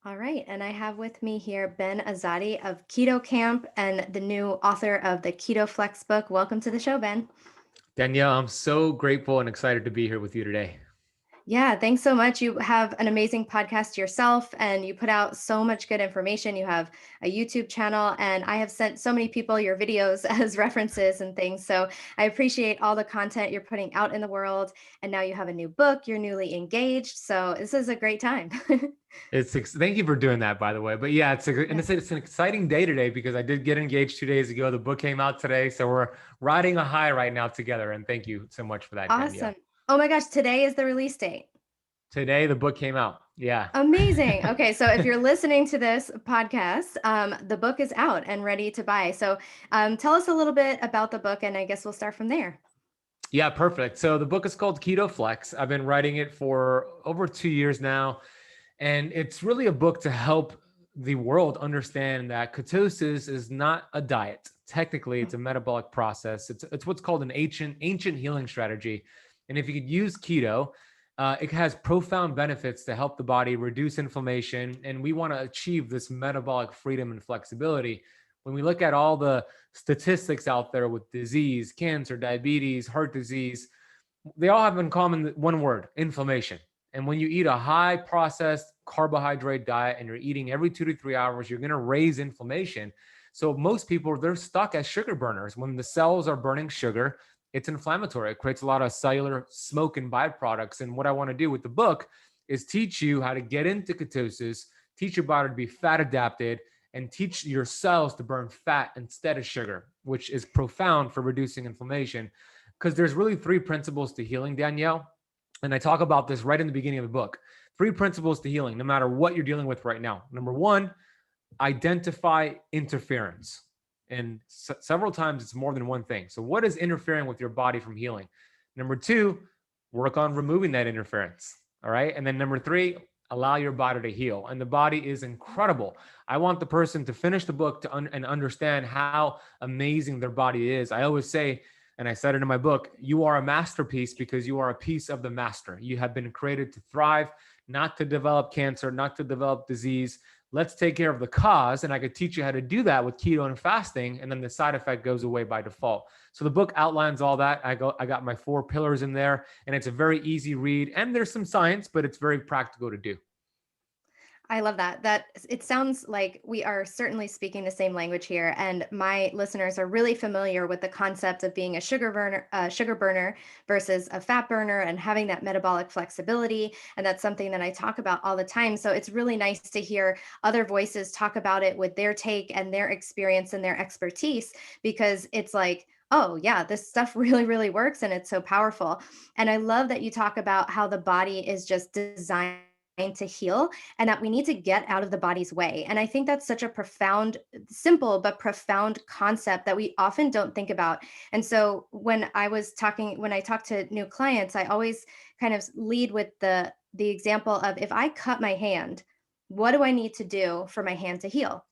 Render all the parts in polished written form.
All right. And I have with me here Ben Azadi of Keto Kamp and the new author of the Keto Flex book. Welcome to the show, Ben. Danielle, I'm so grateful and excited to be here with you today. Yeah, thanks so much. You have an amazing podcast yourself and you put out so much good information. You have a YouTube channel, and I have sent so many people your videos as references and things. So I appreciate all the content you're putting out in the world. And now you have a new book, you're newly engaged. So this is a great time. Thank you for doing that, by the way. But yeah, Yeah. it's an exciting day today because I did get engaged 2 days ago. The book came out today, so we're riding a high right now together. And thank you so much for that, Danielle. Awesome. Oh my gosh, today is the release date. Today the book came out. Yeah. Amazing. Okay, so if you're listening to this podcast, the book is out and ready to buy. So tell us a little bit about the book, and I guess we'll start from there. Yeah, perfect. So the book is called Keto Flex. I've been writing it for over 2 years now. And it's really a book to help the world understand that ketosis is not a diet. Technically, it's a metabolic process. It's what's called an ancient healing strategy. And if you could use keto, it has profound benefits to help the body reduce inflammation. And we want to achieve this metabolic freedom and flexibility. When we look at all the statistics out there with disease, cancer, diabetes, heart disease, they all have in common one word: inflammation. And when you eat a high processed carbohydrate diet and you're eating every 2 to 3 hours, you're going to raise inflammation. So most people, they're stuck as sugar burners. When the cells are burning sugar, it's inflammatory. It creates a lot of cellular smoke and byproducts. And what I want to do with the book is teach you how to get into ketosis, teach your body to be fat adapted, and teach your cells to burn fat instead of sugar, which is profound for reducing inflammation. Because there's really three principles to healing, Danielle. And I talk about this right in the beginning of the book. Three principles to healing, no matter what you're dealing with right now. Number one, identify interference. And several times it's more than one thing. So, what is interfering with your body from healing? Number two, work on removing that interference. All right. And then number three, allow your body to heal. And the body is incredible. I want the person to finish the book and understand how amazing their body is. I always say, and I said it in my book, you are a masterpiece because you are a piece of the master. You have been created to thrive, not to develop cancer, not to develop disease. Let's take care of the cause. And I could teach you how to do that with keto and fasting. And then the side effect goes away by default. So the book outlines all that. I got my 4 pillars in there, and it's a very easy read. And there's some science, but it's very practical to do. I love that. That it sounds like we are certainly speaking the same language here, and my listeners are really familiar with the concept of being a sugar burner versus a fat burner, and having that metabolic flexibility. And that's something that I talk about all the time. So it's really nice to hear other voices talk about it with their take and their experience and their expertise, because it's like, oh, yeah, this stuff really, really works and it's so powerful. And I love that you talk about how the body is just designed to heal, and that we need to get out of the body's way. And I think that's such a profound, simple but profound concept that we often don't think about. And so when I talk to new clients, I always kind of lead with the example of, if I cut my hand, what do I need to do for my hand to heal?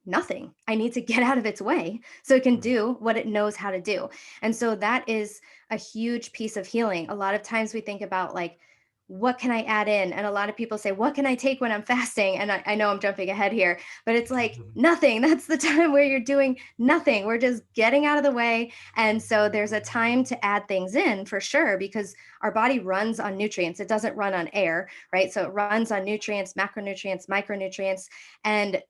Nothing. I need to get out of its way so it can do what it knows how to do. And so that is a huge piece of healing. A lot of times we think about, like, what can I add in? And a lot of people say, what can I take when I'm fasting? And I know I'm jumping ahead here, but it's like nothing. That's the time where you're doing nothing. We're just getting out of the way. And so there's a time to add things in, for sure, because our body runs on nutrients. It doesn't run on air, right? So it runs on nutrients, macronutrients, micronutrients. And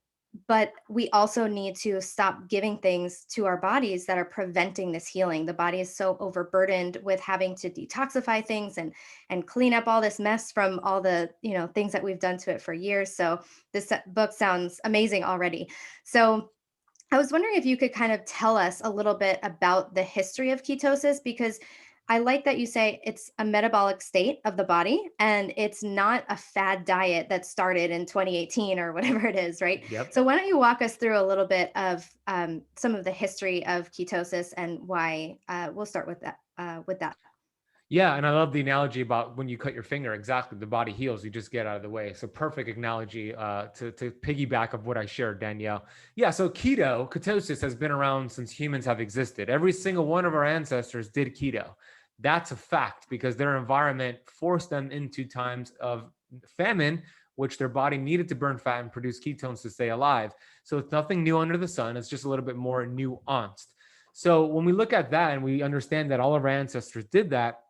but we also need to stop giving things to our bodies that are preventing this healing. The body is so overburdened with having to detoxify things and clean up all this mess from all the, things that we've done to it for years. So this book sounds amazing already. So I was wondering if you could kind of tell us a little bit about the history of ketosis, because I like that you say it's a metabolic state of the body and it's not a fad diet that started in 2018 or whatever it is, right? Yep. So why don't you walk us through a little bit of some of the history of ketosis and why? We'll start with that. Yeah, and I love the analogy about when you cut your finger. Exactly, the body heals. You just get out of the way. It's a perfect analogy to piggyback of what I shared, Danielle. Yeah, so ketosis has been around since humans have existed. Every single one of our ancestors did keto. That's a fact because their environment forced them into times of famine which their body needed to burn fat and produce ketones to stay alive. So it's nothing new under the sun. It's just a little bit more nuanced. So when we look at that and we understand that all of our ancestors did that,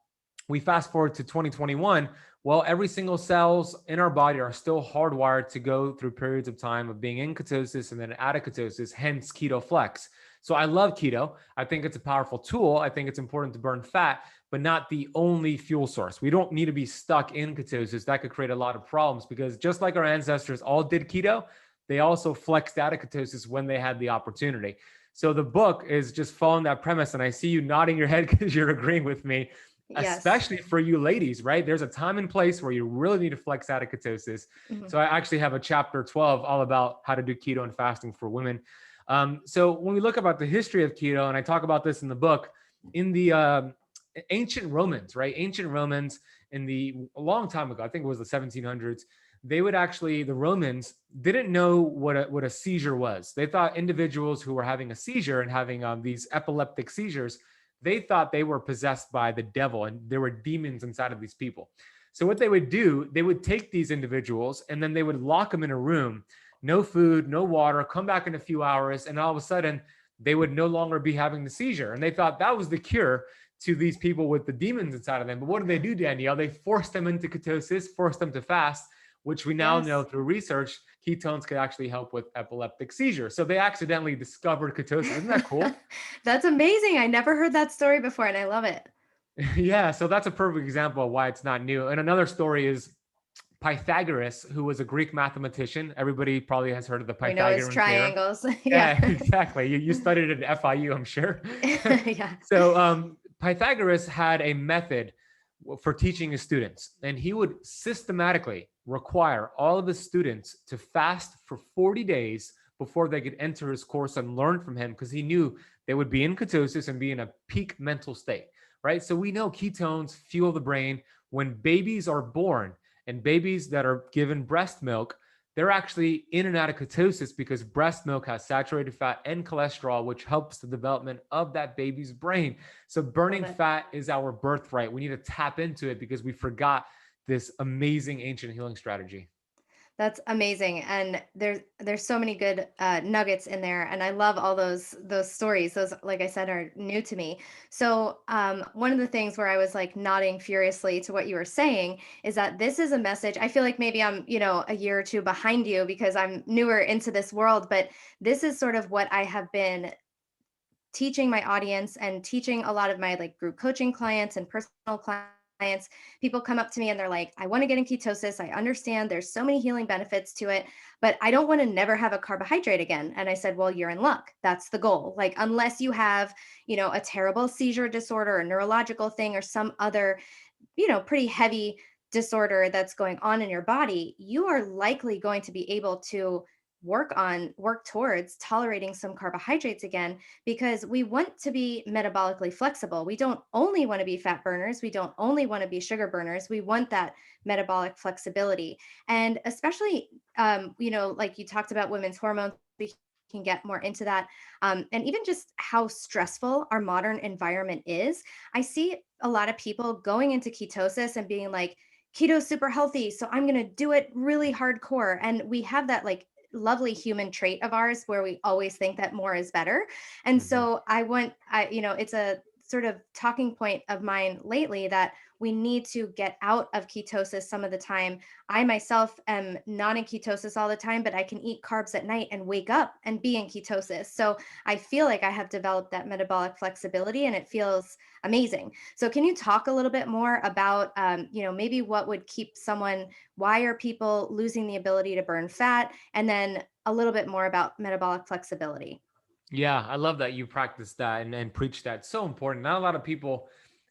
we fast forward to 2021. Well, every single cells in our body are still hardwired to go through periods of time of being in ketosis and then out of ketosis, hence keto flex. So I love keto. I think it's a powerful tool. I think it's important to burn fat, but not the only fuel source. We don't need to be stuck in ketosis. That could create a lot of problems because just like our ancestors all did keto, they also flexed out of ketosis when they had the opportunity. So the book is just following that premise. And I see you nodding your head because you're agreeing with me, Yes. especially for you ladies, right? There's a time and place where you really need to flex out of ketosis. Mhm. So I actually have a chapter 12 all about how to do keto and fasting for women. So when we look about the history of keto, and I talk about this in the book, in the ancient Romans, right? Ancient Romans a long time ago, I think it was the 1700s, they would actually, the Romans didn't know what a seizure was. They thought individuals who were having a seizure and having these epileptic seizures, they thought they were possessed by the devil and there were demons inside of these people. So what they would do, they would take these individuals and then they would lock them in a room, no food, no water, come back in a few hours, and all of a sudden they would no longer be having the seizure. And they thought that was the cure to these people with the demons inside of them. But what did they do, Danielle? They forced them into ketosis, forced them to fast, which we now know Yes. through research, ketones could actually help with epileptic seizures. So they accidentally discovered ketosis. Isn't that cool? That's amazing. I never heard that story before and I love it. Yeah, so that's a perfect example of why it's not new. And another story is Pythagoras, who was a Greek mathematician. Everybody probably has heard of the We know his Pythagorean theorem. triangles. Yeah. Yeah, exactly. You studied it at FIU, I'm sure. Yeah. So Pythagoras had a method for teaching his students, and he would systematically require all of his students to fast for 40 days before they could enter his course and learn from him, because he knew they would be in ketosis and be in a peak mental state, right? So we know ketones fuel the brain. When babies are born and babies that are given breast milk, they're actually in and out of ketosis because breast milk has saturated fat and cholesterol, which helps the development of that baby's brain. So Love burning it. fat is our birthright. We need to tap into it because we forgot this amazing ancient healing strategy. That's amazing, and there's so many good nuggets in there, and I love all those stories. Those, like I said, are new to me. So one of the things where I was like nodding furiously to what you were saying is that this is a message. I feel like maybe I'm a year or two behind you because I'm newer into this world, but this is sort of what I have been teaching my audience and teaching a lot of my like group coaching clients and personal clients. People come up to me and they're like, I want to get in ketosis. I understand there's so many healing benefits to it, but I don't want to never have a carbohydrate again. And I said, well, you're in luck. That's the goal. Like, unless you have, a terrible seizure disorder or neurological thing or some other, pretty heavy disorder that's going on in your body, you are likely going to be able to work towards tolerating some carbohydrates again, because we want to be metabolically flexible. We don't only want to be fat burners, we don't only want to be sugar burners, we want that metabolic flexibility. And especially like you talked about women's hormones, we can get more into that. And even just how stressful our modern environment is. I see a lot of people going into ketosis and being like, keto super healthy, so I'm going to do it really hardcore. And we have that like lovely human trait of ours where we always think that more is better. And Mhm. so it's a sort of talking point of mine lately that we need to get out of ketosis some of the time. I myself am not in ketosis all the time, but I can eat carbs at night and wake up and be in ketosis. So I feel like I have developed that metabolic flexibility and it feels amazing. So can you talk a little bit more about, maybe what would keep someone, why are people losing the ability to burn fat? And then a little bit more about metabolic flexibility. Yeah, I love that you practice that and preach that. It's so important. Not a lot of people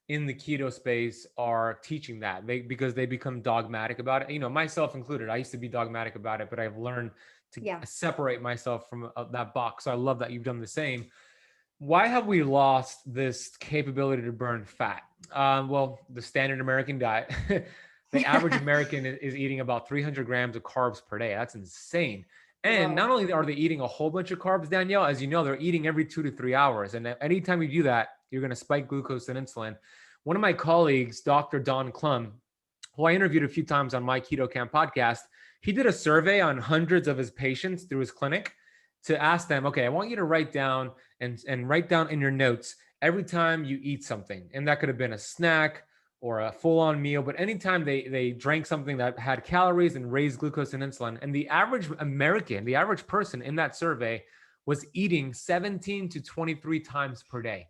in the keto space are teaching that because they become dogmatic about it. Myself included. I used to be dogmatic about it, but I've learned to Yeah. separate myself from that box. So I love that you've done the same. Why have we lost this capability to burn fat? Well, the standard American diet. The average American is eating about 300 grams of carbs per day. That's insane. And Whoa. not only are they eating a whole bunch of carbs, Danielle, as you know, they're eating every 2 to 3 hours. And anytime you do that, you're going to spike glucose and insulin. One of my colleagues, Dr. Don Klum, who I interviewed a few times on my Keto Kamp podcast, he did a survey on hundreds of his patients through his clinic to ask them, okay, I want you to write down and write down in your notes every time you eat something. And that could have been a snack or a full-on meal, but anytime they drank something that had calories and raised glucose and insulin. And the average American, the average person in that survey was eating 17 to 23 times per day.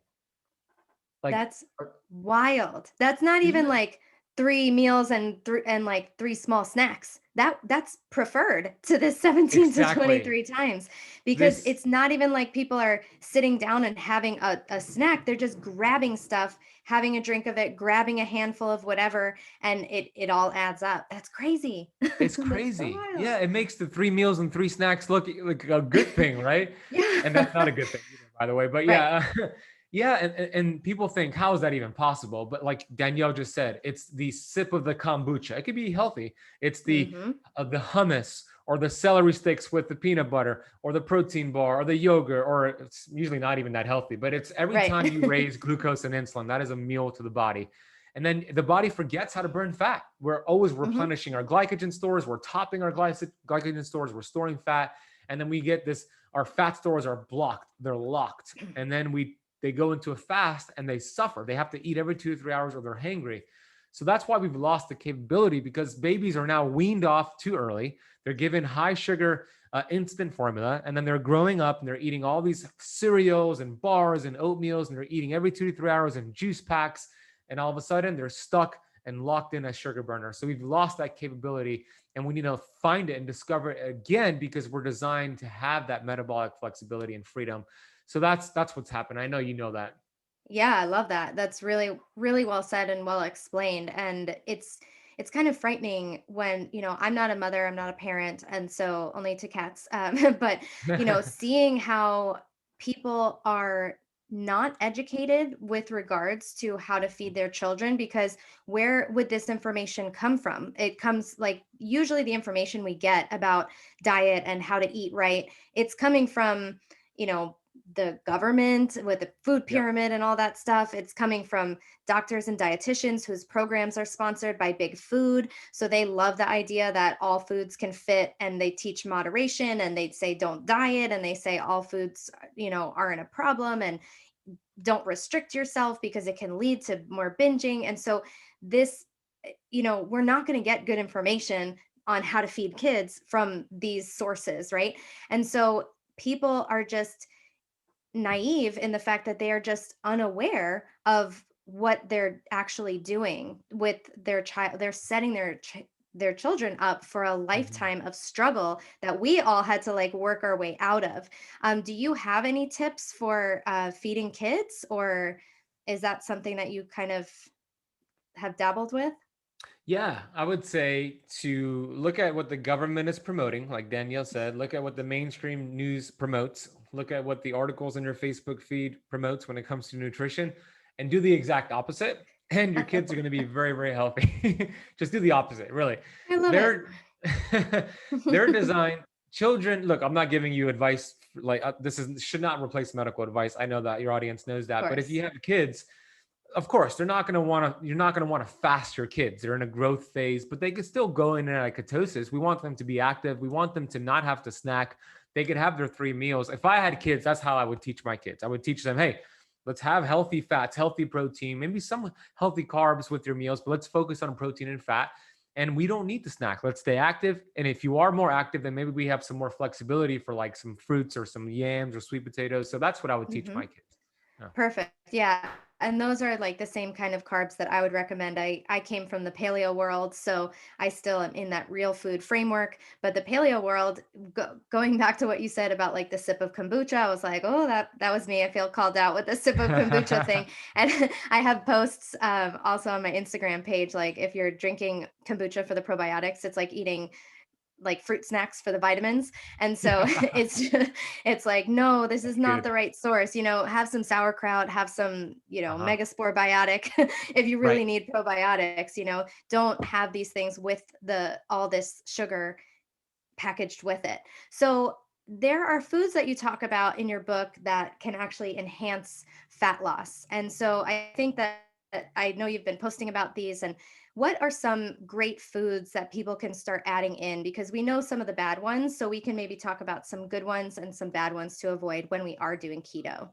Like, That's wild. That's not isn't even it? like 3 meals and like 3 small snacks. That's preferred to this 17 to Exactly. 23 times because This it's not even like people are sitting down and having a snack. They're just grabbing stuff, having a drink of it, grabbing a handful of whatever, and it all adds up. That's crazy. It's That's so crazy. wild. Yeah, it makes the 3 meals and 3 snacks look like a good thing, right? And that's not Yeah. a good thing either, by the way. But Right. yeah, yeah, and people think, how is that even possible? But like Danielle just said, it's the sip of the kombucha. It could be healthy. It's Mhm. the hummus or the celery sticks with the peanut butter or the protein bar or the yogurt, or it's usually not even that healthy. But it's every Right. time you raise glucose and insulin, that is a meal to the body. And then the body forgets how to burn fat. We're always Mhm. replenishing our glycogen stores. We're topping our glycogen stores. We're storing fat. And then we get this, our fat stores are blocked. They're locked. And then they go into a fast and they suffer. They have to eat every 2 to 3 hours or they're hangry. So that's why we've lost the capability, because babies are now weaned off too early. They're given high sugar instant formula, and then they're growing up and they're eating all these cereals and bars and oatmeals, and they're eating every 2 to 3 hours and juice packs, and all of a sudden they're stuck and locked in as sugar burners. So we've lost that capability, and we need to find it and discover it again, because we're designed to have that metabolic flexibility and freedom. So that's what's happened. I know you know that. Yeah, I love that. That's really, really well said and well explained. And it's kind of frightening when, I'm not a mother, I'm not a parent, and so only to cats. But seeing how people are not educated with regards to how to feed their children, because where would this information come from? It comes like usually the information we get about diet and how to eat right, it's coming from, you know, the government with the food Yep. pyramid and all that stuff. It's coming from doctors and dietitians whose programs are sponsored by big food. So they love the idea that all foods can fit, and they teach moderation, and they say don't diet, and they say all foods, aren't a problem, and don't restrict yourself because it can lead to more binging. And so this, we're not going to get good information on how to feed kids from these sources, right? And so people are just naive in the fact that they are just unaware of what they're actually doing with their child. They're setting their children up for a Mhm. lifetime of struggle that we all had to like work our way out of. Do you have any tips for feeding kids, or is that something that you kind of have dabbled with? Yeah, I would say to look at what the government is promoting, like Danielle said, look at what the mainstream news promotes, look at what the articles in your Facebook feed promotes when it comes to nutrition, and do the exact opposite. And your kids are going to be very, very healthy. Just do the opposite, really. I love it. They're they're designed. Children, look, I'm not giving you advice like this is should not replace medical advice. I know that your audience knows Of that, but if course. you have kids, of course, they're not going to want to, you're not going to want to fast your kids. They're in a growth phase, but they could still go in and out of ketosis. We want them to be active. We want them to not have to snack. They could have their 3 meals. If I had kids, that's how I would teach my kids. I would teach them, hey, let's have healthy fats, healthy protein, maybe some healthy carbs with your meals, but let's focus on protein and fat. And we don't need to snack. Let's stay active. And if you are more active, then maybe we have some more flexibility for like some fruits or some yams or sweet potatoes. So that's what I would teach Hmm. my kids. Yeah. Perfect. Yeah. And those are like the same kind of carbs that I would recommend. I came from the paleo world, so I still am in that real food framework. But the paleo world, going back to what you said about like the sip of kombucha, I was like, oh, that was me. I feel called out with the sip of kombucha thing. And I have posts also on my Instagram page, like if you're drinking kombucha for the probiotics, it's like eating like fruit snacks for the vitamins. And so it's like, no, this is That's not good. the right source. Have some sauerkraut, have some, Uh-huh. megaspore biotic if you Right. really need probiotics. Don't have these things with the all this sugar packaged with it. So there are foods that you talk about in your book that can actually enhance fat loss. And so I think that I know you've been posting about these, and what are some great foods that people can start adding in? Because we know some of the bad ones, so we can maybe talk about some good ones and some bad ones to avoid when we are doing keto.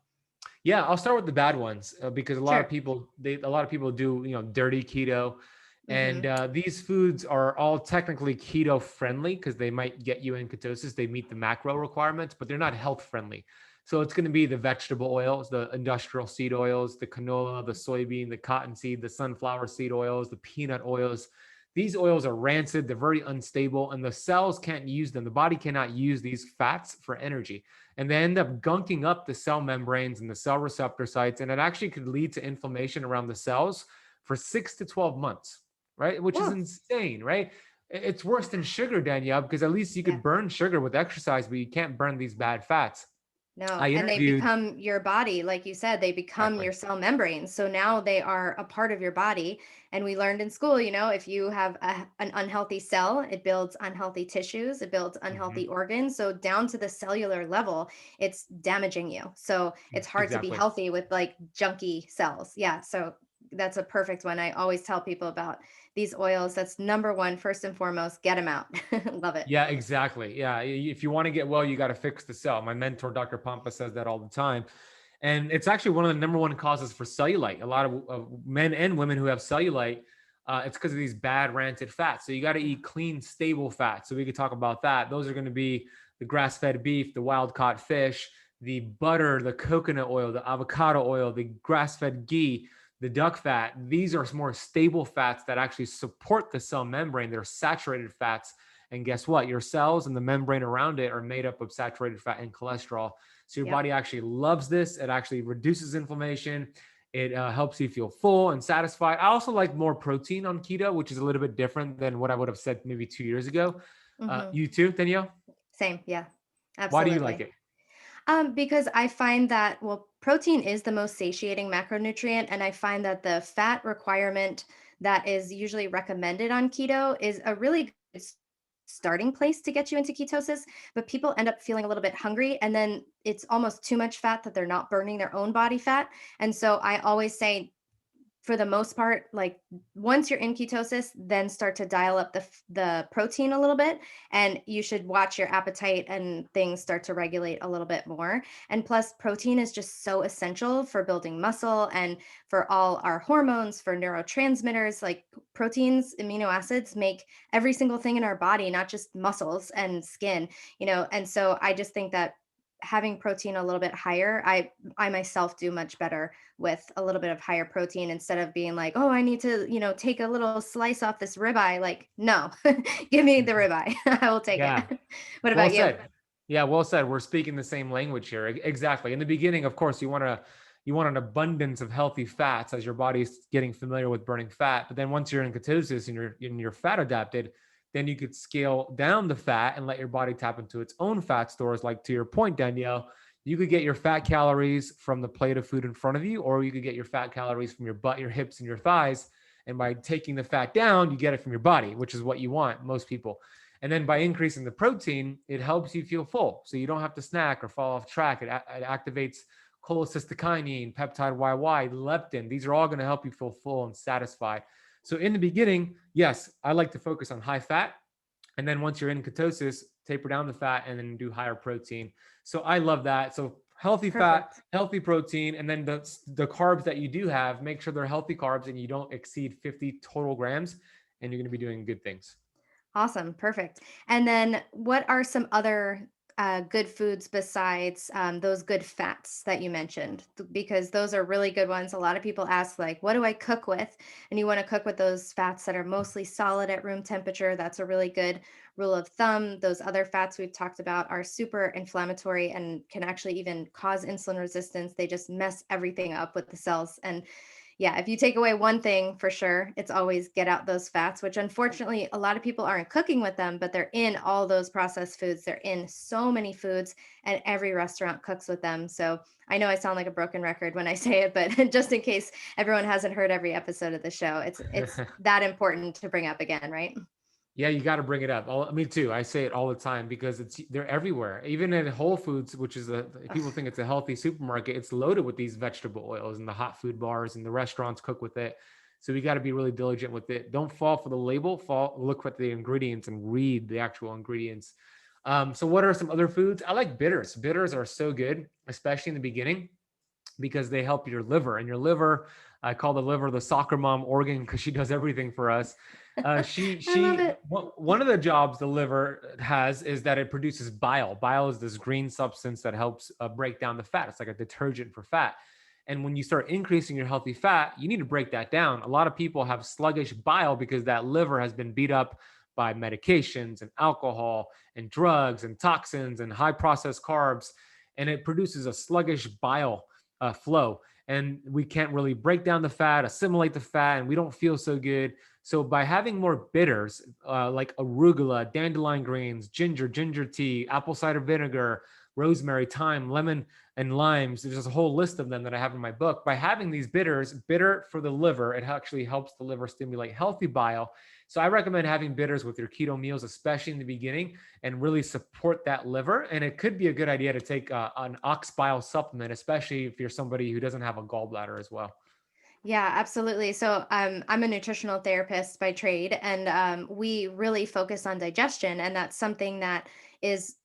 Yeah, I'll start with the bad ones because Sure. a lot of people do dirty keto, and Hmm. these foods are all technically keto friendly because they might get you in ketosis. They meet the macro requirements, but they're not health friendly. So it's going to be the vegetable oils, the industrial seed oils, the canola, the soybean, the cottonseed, the sunflower seed oils, the peanut oils. These oils are rancid, they're very unstable, and the cells can't use them. The body cannot use these fats for energy, and they end up gunking up the cell membranes and the cell receptor sites. And it actually could lead to inflammation around the cells for 6 to 12 months, right? Which is Whoa. insane, right? It's worse than sugar, Danielle, because at least you Yeah. could burn sugar with exercise, but you can't burn these bad fats. No, I and they interviewed become your body, like you said, they become your exactly. cell membranes. So now they are a part of your body. And we learned in school, if you have an unhealthy cell, it builds unhealthy tissues, it builds Mhm. unhealthy organs. So down to the cellular level, it's damaging you. So it's hard to be Exactly. healthy with like junky cells. Yeah. So that's a perfect one. I always tell people about these oils. That's number one, first and foremost, get them out. Love it. Yeah, exactly. Yeah. If you want to get well, you got to fix the cell. My mentor, Dr. Pampa, says that all the time. And it's actually one of the number one causes for cellulite. A lot of men and women who have cellulite, it's because of these bad rancid fats. So you got to eat clean, stable fats. So we could talk about that. Those are going to be the grass-fed beef, the wild-caught fish, the butter, the coconut oil, the avocado oil, the grass-fed ghee, the duck fat. These are more stable fats that actually support the cell membrane. They're saturated fats. And guess what? Your cells and the membrane around it are made up of saturated fat and cholesterol. So your Yep. body actually loves this. It actually reduces inflammation. It helps you feel full and satisfied. I also like more protein on keto, which is a little bit different than what I would have said maybe 2 years ago. Hmm. You too, Danielle? Same. Yeah. Why do you like Absolutely. it? Because I find that, well, protein is the most satiating macronutrient, and I find that the fat requirement that is usually recommended on keto is a really good starting place to get you into ketosis. But people end up feeling a little bit hungry, and then it's almost too much fat that they're not burning their own body fat. And so I always say, for the most part, like once you're in ketosis, then start to dial up the protein a little bit, and you should watch your appetite and things start to regulate a little bit more. And plus, protein is just so essential for building muscle and for all our hormones, for neurotransmitters. Like proteins, amino acids make every single thing in our body, not just muscles and skin. And so I just think that having protein a little bit higher, I myself do much better with a little bit of higher protein instead of being like, oh, I need to, take a little slice off this ribeye. Like, no, give me the ribeye. I will take it. Yeah. What Well about you? said. Yeah, well said. We're speaking the same language here. Exactly. In the beginning, of course, you want an abundance of healthy fats as your body's getting familiar with burning fat. But then once you're in ketosis and you're fat adapted, then you could scale down the fat and let your body tap into its own fat stores. Like to your point, Danielle, you could get your fat calories from the plate of food in front of you, or you could get your fat calories from your butt, your hips, and your thighs. And by taking the fat down, you get it from your body, which is what you want, most people. And then by increasing the protein, it helps you feel full. So you don't have to snack or fall off track. It activates cholecystokinin, peptide YY, leptin. These are all going to help you feel full and satisfied. So in the beginning, yes, I like to focus on high fat. And then once you're in ketosis, taper down the fat and then do higher protein. So I love that. So healthy fat, Perfect. healthy protein, and then the carbs that you do have, make sure they're healthy carbs and you don't exceed 50 total grams, and you're going to be doing good things. Awesome. Perfect. And then what are some other good foods besides those good fats that you mentioned? Because those are really good ones. A lot of people ask, like, what do I cook with? And you want to cook with those fats that are mostly solid at room temperature. That's a really good rule of thumb. Those other fats we've talked about are super inflammatory and can actually even cause insulin resistance. They just mess everything up with the cells. And yeah, if you take away one thing for sure, it's always get out those fats, which unfortunately a lot of people aren't cooking with them, but they're in all those processed foods. They're in so many foods, and every restaurant cooks with them. So I know I sound like a broken record when I say it, but just in case everyone hasn't heard every episode of the show, it's that important to bring up again, right? Yeah, you got to bring it up. Me too. I say it all the time because they're everywhere. Even in Whole Foods, which is people think it's a healthy supermarket, it's loaded with these vegetable oils and the hot food bars and the restaurants cook with it. So we got to be really diligent with it. Don't fall for the label, look at the ingredients and read the actual ingredients. So what are some other foods? I like bitters. Bitters are so good, especially in the beginning, because they help your liver. And your liver, I call the liver the soccer mom organ because she does everything for us. I love it. One of the jobs the liver has is that it produces bile. Bile is this green substance that helps break down the fat. It's like a detergent for fat. And when you start increasing your healthy fat, you need to break that down. A lot of people have sluggish bile because that liver has been beat up by medications and alcohol and drugs and toxins and high processed carbs. And it produces a sluggish bile flow. And we can't really break down the fat, assimilate the fat, and we don't feel so good. So by having more bitters like arugula, dandelion greens, ginger tea, apple cider vinegar, rosemary, thyme, lemon, and limes, there's a whole list of them that I have in my book. By having these bitters, bitter for the liver, it actually helps the liver stimulate healthy bile. So I recommend having bitters with your keto meals, especially in the beginning, and really support that liver. And it could be a good idea to take an ox bile supplement, especially if you're somebody who doesn't have a gallbladder as well. Yeah, absolutely. So I'm a nutritional therapist by trade, and we really focus on digestion. And that's something that is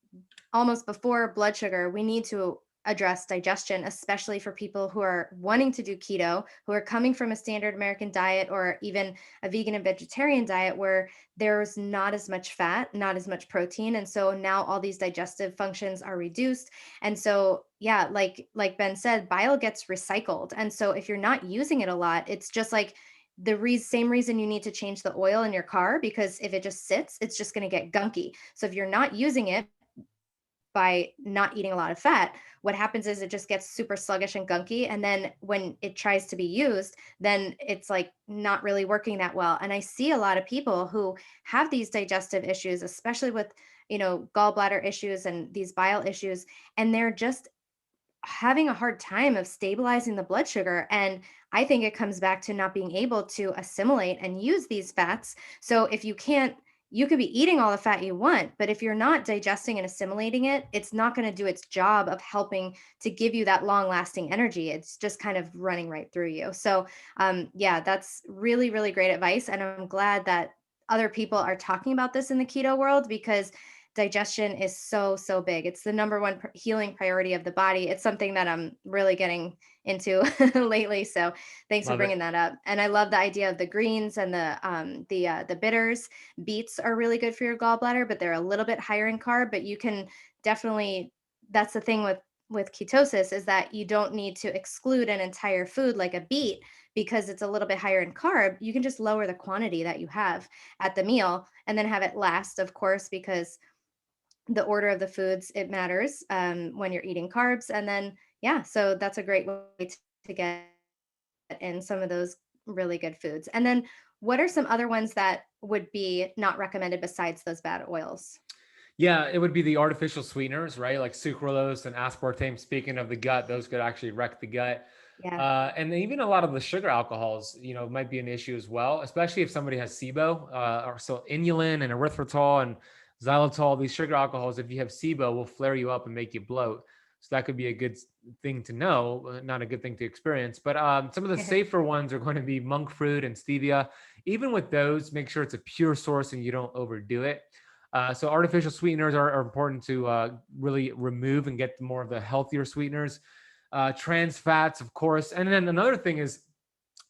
almost before blood sugar. We need to address digestion, especially for people who are wanting to do keto, who are coming from a standard American diet or even a vegan and vegetarian diet where there's not as much fat, not as much protein. And so now all these digestive functions are reduced. And so, yeah, like Ben said, bile gets recycled. And so if you're not using it a lot, it's just like same reason you need to change the oil in your car, because if it just sits, it's just going to get gunky. So if you're not using it by not eating a lot of fat, what happens is it just gets super sluggish and gunky. And then when it tries to be used, then it's like not really working that well. And I see a lot of people who have these digestive issues, especially with, gallbladder issues and these bile issues, and they're just having a hard time of stabilizing the blood sugar. And I think it comes back to not being able to assimilate and use these fats. So if you can't, you could be eating all the fat you want, but if you're not digesting and assimilating it, it's not going to do its job of helping to give you that long lasting energy. It's just kind of running right through you. So, yeah, that's really, really great advice. And I'm glad that other people are talking about this in the keto world, because digestion is so, so big. It's the number one healing priority of the body. It's something that I'm really getting into lately. So thanks for Love it. bringing that up. And I love the idea of the greens and the bitters. Beets are really good for your gallbladder, but they're a little bit higher in carb. But you can definitely. That's the thing with ketosis, is that you don't need to exclude an entire food like a beet because it's a little bit higher in carb. You can just lower the quantity that you have at the meal and then have it last, of course, because the order of the foods, it matters when you're eating carbs. And then, yeah, so that's a great way to get in some of those really good foods. And then what are some other ones that would be not recommended besides those bad oils? Yeah, it would be the artificial sweeteners, right? Like sucralose and aspartame. Speaking of the gut, those could actually wreck the gut. Yeah. And even a lot of the sugar alcohols, might be an issue as well, especially if somebody has SIBO, or so inulin and erythritol and xylitol. These sugar alcohols, if you have SIBO, will flare you up and make you bloat. So that could be a good thing to know, not a good thing to experience. But some of the safer ones are going to be monk fruit and stevia. Even with those, make sure it's a pure source and you don't overdo it. So artificial sweeteners are important to really remove and get more of the healthier sweeteners. Trans fats, of course. And then another thing is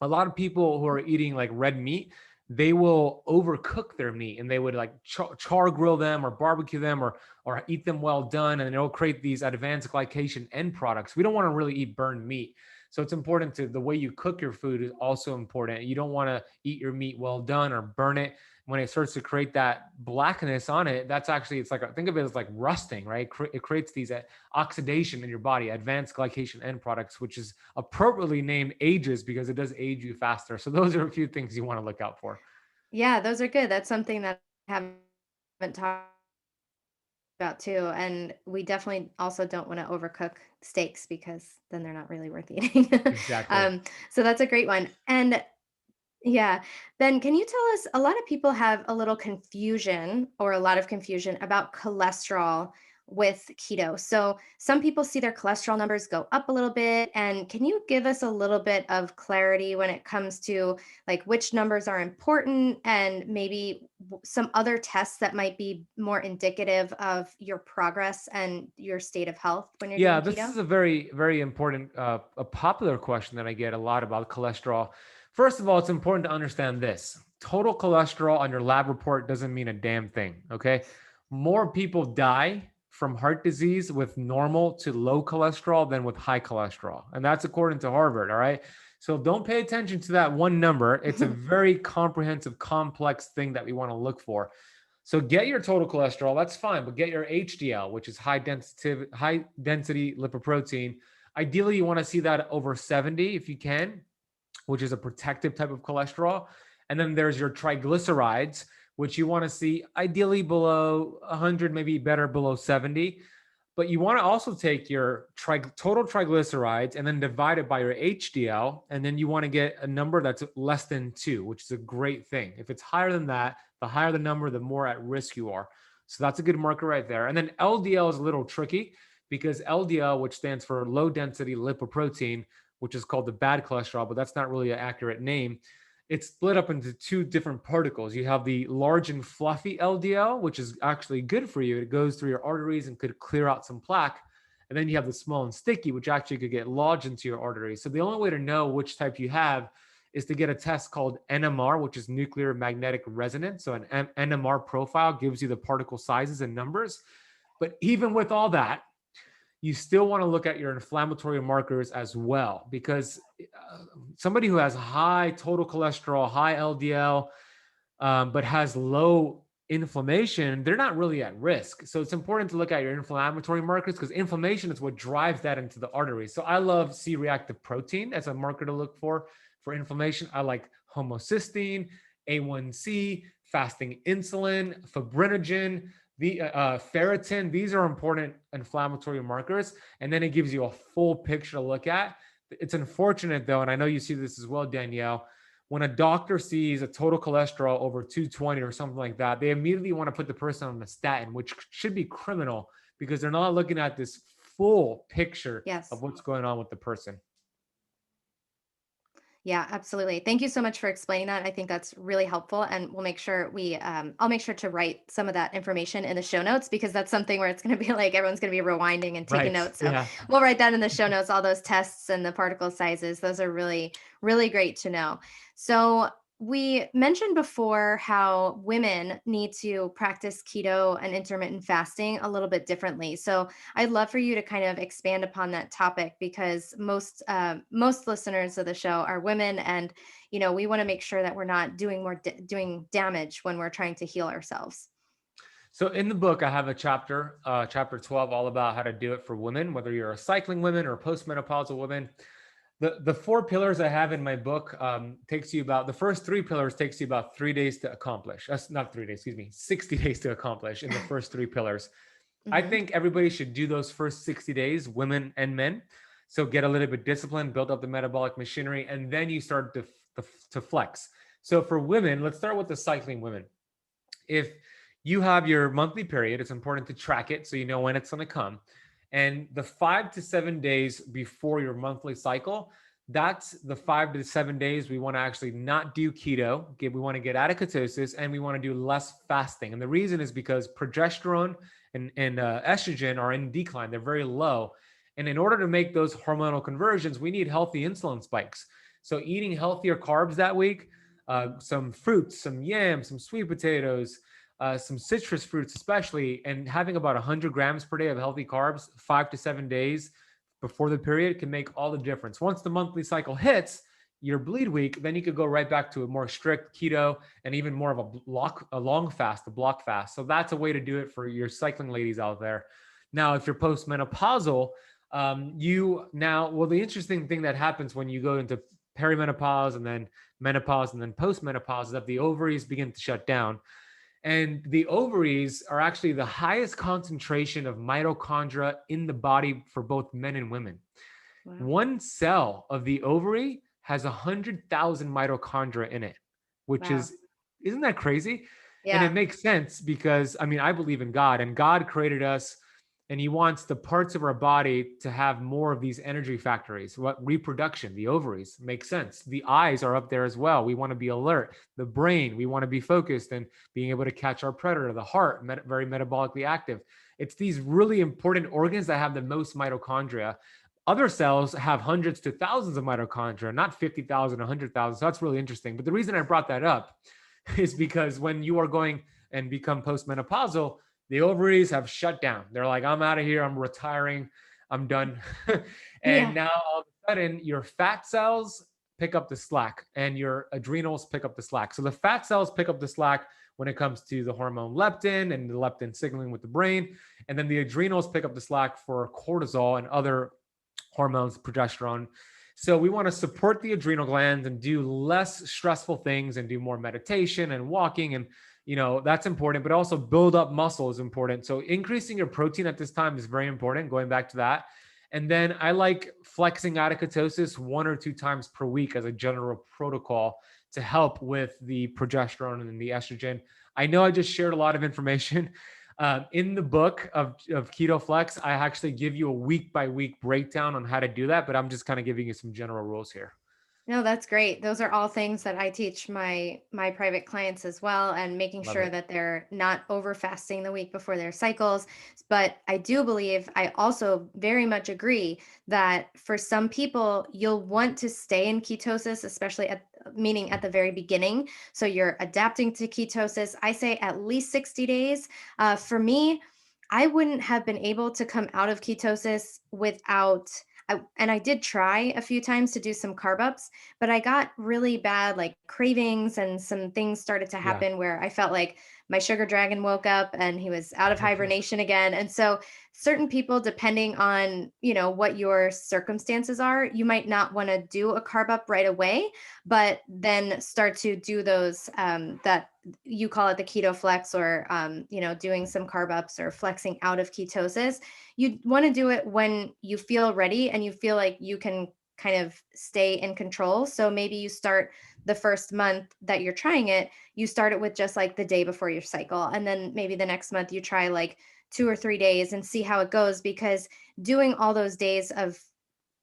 a lot of people who are eating like red meat, they will overcook their meat and they would like char grill them or barbecue them or eat them well done, and it'll create these advanced glycation end products. We don't want to really eat burned meat. So it's important to the way you cook your food is also important. You don't want to eat your meat well done or burn it. When it starts to create that blackness on it, that's actually, it's like, think of it as like rusting, right? It creates these oxidation in your body, advanced glycation end products, which is appropriately named ages because it does age you faster. So those are a few things you want to look out for. Yeah, those are good. That's something that I haven't talked about too. And we definitely also don't want to overcook steaks because then they're not really worth eating. Exactly. So that's a great one. And yeah. Ben, can you tell us, a lot of people have a little confusion or a lot of confusion about cholesterol. with keto. So some people see their cholesterol numbers go up a little bit. And can you give us a little bit of clarity when it comes to like which numbers are important and maybe some other tests that might be more indicative of your progress and your state of health when you're Yeah, doing this keto? is a very, very important, a popular question that I get a lot about cholesterol. First of all, it's important to understand this: total cholesterol on your lab report doesn't mean a damn thing. Okay, more people die from heart disease with normal to low cholesterol than with high cholesterol, and that's according to Harvard. All right, so don't pay attention to that one number. It's a very comprehensive, complex thing that we want to look for. So get your total cholesterol, that's fine, but get your HDL, which is high density lipoprotein. Ideally, you want to see that over 70 if you can, which is a protective type of cholesterol. And then there's your triglycerides, which you want to see ideally below 100, maybe better below 70. But you want to also take your total triglycerides and then divide it by your HDL. And then you want to get a number that's less than 2, which is a great thing. If it's higher than that, the higher the number, the more at risk you are. So that's a good marker right there. And then LDL is a little tricky because LDL, which stands for low density lipoprotein, which is called the bad cholesterol, but that's not really an accurate name. It's split up into two different particles. You have the large and fluffy LDL, which is actually good for you. It goes through your arteries and could clear out some plaque. And then you have the small and sticky, which actually could get lodged into your arteries. So the only way to know which type you have is to get a test called NMR, which is nuclear magnetic resonance. So an NMR profile gives you the particle sizes and numbers. But even with all that, you still want to look at your inflammatory markers as well, because somebody who has high total cholesterol, high LDL, but has low inflammation, they're not really at risk. So it's important to look at your inflammatory markers because inflammation is what drives that into the arteries. So I love C-reactive protein as a marker to look for inflammation. I like homocysteine, A1C, fasting insulin, fibrinogen, the ferritin. These are important inflammatory markers, and then it gives you a full picture to look at. It's unfortunate though, and I know you see this as well, Danielle, when a doctor sees a total cholesterol over 220 or something like that, they immediately want to put the person on a statin, which should be criminal because they're not looking at this full picture of Yes. what's going on with the person. Yeah, absolutely. Thank you so much for explaining that. I think that's really helpful, and we'll make sure I'll make sure to write some of that information in the show notes because that's something where it's going to be like everyone's going to be rewinding and taking Right. notes. So Yeah. we'll write that in the show notes. All those tests and the particle sizes, those are really, really great to know. So we mentioned before how women need to practice keto and intermittent fasting a little bit differently. So I'd love for you to kind of expand upon that topic because most listeners of the show are women, and we want to make sure that we're not doing doing damage when we're trying to heal ourselves. So in the book, I have a chapter, chapter 12, all about how to do it for women, whether you're a cycling woman or a postmenopausal woman. The 4 pillars I have in my book takes you about the first 3 pillars takes you about 3 days to accomplish. That's not 3 days, excuse me, 60 days to accomplish in the first 3 pillars. I Hmm. think everybody should do those first 60 days, women and men. So get a little bit disciplined, build up the metabolic machinery, and then you start to flex. So for women, let's start with the cycling women. If you have your monthly period, it's important to track it so you know when it's going to come. And the 5 to 7 days before your monthly cycle, that's the 5 to 7 days we want to actually not do keto. We want to get out of ketosis and we want to do less fasting. And the reason is because progesterone and estrogen are in decline, they're very low. And in order to make those hormonal conversions, we need healthy insulin spikes. So eating healthier carbs that week, some fruits, some yams, some sweet potatoes, some citrus fruits, especially, and having about 100 grams per day of healthy carbs 5 to 7 days before the period can make all the difference. Once the monthly cycle hits your bleed week, then you could go right back to a more strict keto and even more of a long fast, a block fast. So that's a way to do it for your cycling ladies out there. Now, if you're postmenopausal, the interesting thing that happens when you go into perimenopause and then menopause and then postmenopause is that the ovaries begin to shut down. And the ovaries are actually the highest concentration of mitochondria in the body for both men and women. Wow. One cell of the ovary has 100,000 mitochondria in it, which Wow. isn't that crazy? And it Yeah. makes sense because, I mean, I believe in God and God created us and he wants the parts of our body to have more of these energy factories. What reproduction, the ovaries, makes sense. The eyes are up there as well. We want to be alert. The brain, we want to be focused and being able to catch our predator. The heart, very metabolically active. It's these really important organs that have the most mitochondria. Other cells have hundreds to thousands of mitochondria, not 50,000, 100,000. So that's really interesting. But the reason I brought that up is because when you are going and become postmenopausal, the ovaries have shut down. They're like, I'm out of here. I'm retiring. I'm done. And Yeah. now all of a sudden, your fat cells pick up the slack and your adrenals pick up the slack. So the fat cells pick up the slack when it comes to the hormone leptin and the leptin signaling with the brain. And then the adrenals pick up the slack for cortisol and other hormones, progesterone. So we want to support the adrenal glands and do less stressful things and do more meditation and walking, and that's important, but also build up muscle is important. So increasing your protein at this time is very important, going back to that. And then I like flexing out of ketosis 1 or 2 times per week as a general protocol to help with the progesterone and the estrogen. I know I just shared a lot of information. In the book of Keto Flex, I actually give you a week by week breakdown on how to do that, but I'm just kind of giving you some general rules here. No, that's great. Those are all things that I teach my private clients as well, and making Love sure it. that they're not over fasting the week before their cycles. But I do believe, I also very much agree that for some people you'll want to stay in ketosis, especially at meaning at the very beginning. So you're adapting to ketosis. I say at least 60 days. For me, I wouldn't have been able to come out of ketosis without and I did try a few times to do some carb ups, but I got really bad like cravings, and some things started to Yeah. happen where I felt like my sugar dragon woke up and he was out of Okay. hibernation again. And so certain people, depending on, what your circumstances are, you might not want to do a carb up right away, but then start to do those that you call it the keto flex, or doing some carb ups or flexing out of ketosis. You want to do it when you feel ready and you feel like you can kind of stay in control. So maybe you start the first month that you're trying it, you start it with just like the day before your cycle. And then maybe the next month you try like 2 or 3 days and see how it goes, because doing all those days of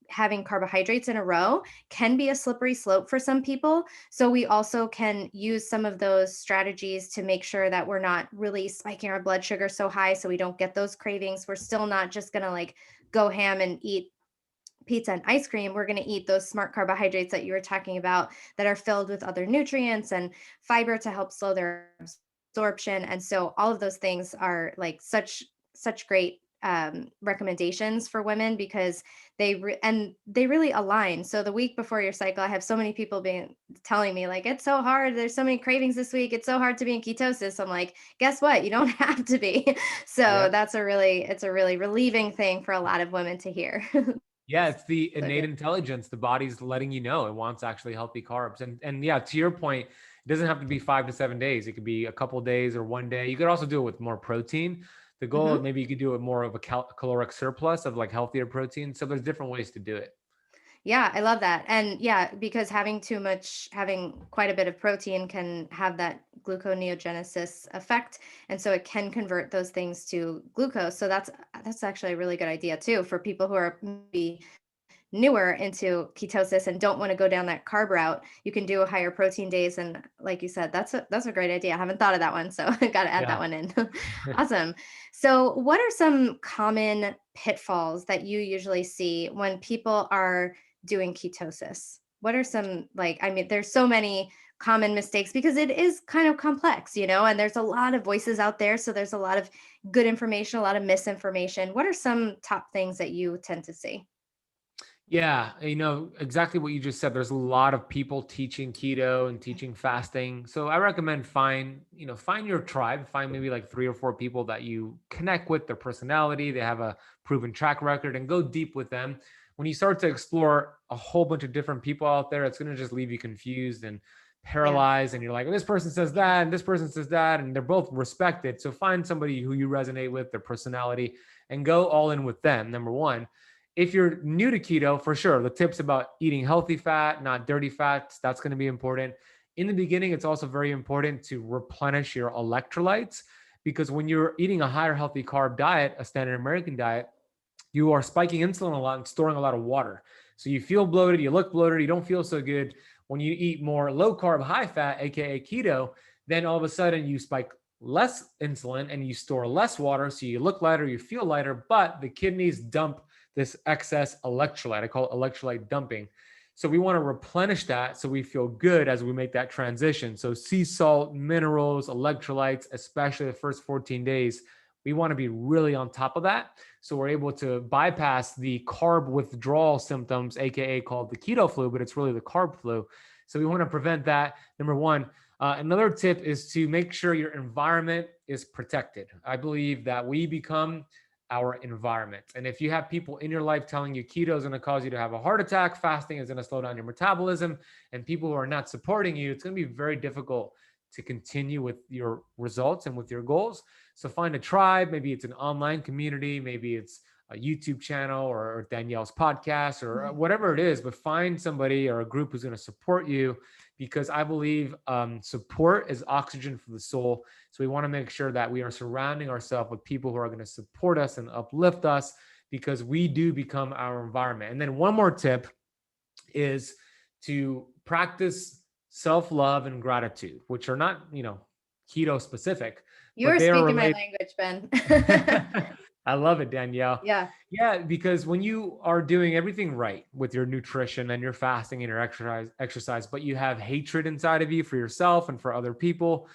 having carbohydrates in a row can be a slippery slope for some people. So we also can use some of those strategies to make sure that we're not really spiking our blood sugar so high so we don't get those cravings. We're still not just going to like go ham and eat pizza and ice cream. We're going to eat those smart carbohydrates that you were talking about that are filled with other nutrients and fiber to help slow their absorption. And so all of those things are like such great recommendations for women, because they really align. So the week before your cycle, I have so many people being telling me like, it's so hard, there's so many cravings this week, it's so hard to be in ketosis. I'm like, guess what, you don't have to be. So Yep. it's a really relieving thing for a lot of women to hear. Yeah, it's the So innate good. intelligence. The body's letting you know it wants actually healthy carbs. And yeah, to your point, it doesn't have to be 5 to 7 days. It could be a couple days or one day. You could also do it with more protein. The goal, Mhm. maybe you could do it more of a caloric surplus of like healthier protein. So there's different ways to do it. Yeah, I love that. And yeah, because having quite a bit of protein can have that gluconeogenesis effect. And so it can convert those things to glucose. So that's actually a really good idea too for people who are maybe newer into ketosis and don't want to go down that carb route. You can do higher protein days. And like you said, that's a great idea. I haven't thought of that one. So I got to add that Yeah. one in. Awesome. So what are some common pitfalls that you usually see when people are doing ketosis? What are some, like, I mean, there's so many common mistakes because it is kind of complex, and there's a lot of voices out there. So there's a lot of good information, a lot of misinformation. What are some top things that you tend to see? Yeah, exactly what you just said. There's a lot of people teaching keto and teaching fasting. So I recommend find your tribe, find maybe like 3 or 4 people that you connect with, their personality, they have a proven track record, and go deep with them. When you start to explore a whole bunch of different people out there, it's going to just leave you confused and Yeah. paralyzed. And you're like, this person says that, and this person says that, and they're both respected. So find somebody who you resonate with, their personality, and go all in with them. Number one. If you're new to keto, for sure, the tips about eating healthy fat, not dirty fats, that's going to be important. In the beginning, it's also very important to replenish your electrolytes. because when you're eating a higher healthy carb diet, a standard American diet, you are spiking insulin a lot and storing a lot of water. So you feel bloated, you look bloated, you don't feel so good. When you eat more low carb, high fat, AKA keto, then all of a sudden you spike less insulin and you store less water. So you look lighter, you feel lighter, but the kidneys dump this excess electrolyte. I call it electrolyte dumping. So we want to replenish that so we feel good as we make that transition. So sea salt, minerals, electrolytes, especially the first 14 days, we want to be really on top of that. So we're able to bypass the carb withdrawal symptoms, AKA called the keto flu, but it's really the carb flu. So we want to prevent that, number one. Another tip is to make sure your environment is protected. I believe that we become our environment. And if you have people in your life telling you keto is going to cause you to have a heart attack, fasting is going to slow down your metabolism, and people who are not supporting you, it's going to be very difficult to continue with your results and with your goals. So find a tribe. Maybe it's an online community, maybe it's a YouTube channel or Danielle's podcast or whatever it is, but find somebody or a group who's going to support you, because I believe support is oxygen for the soul. So we want to make sure that we are surrounding ourselves with people who are going to support us and uplift us, because we do become our environment. And then one more tip is to practice self-love and gratitude, which are not, keto specific, but You're they are speaking my related. language, Ben. I love it, Danielle. Yeah. Yeah, because when you are doing everything right with your nutrition and your fasting and your exercise, but you have hatred inside of you for yourself and for other people,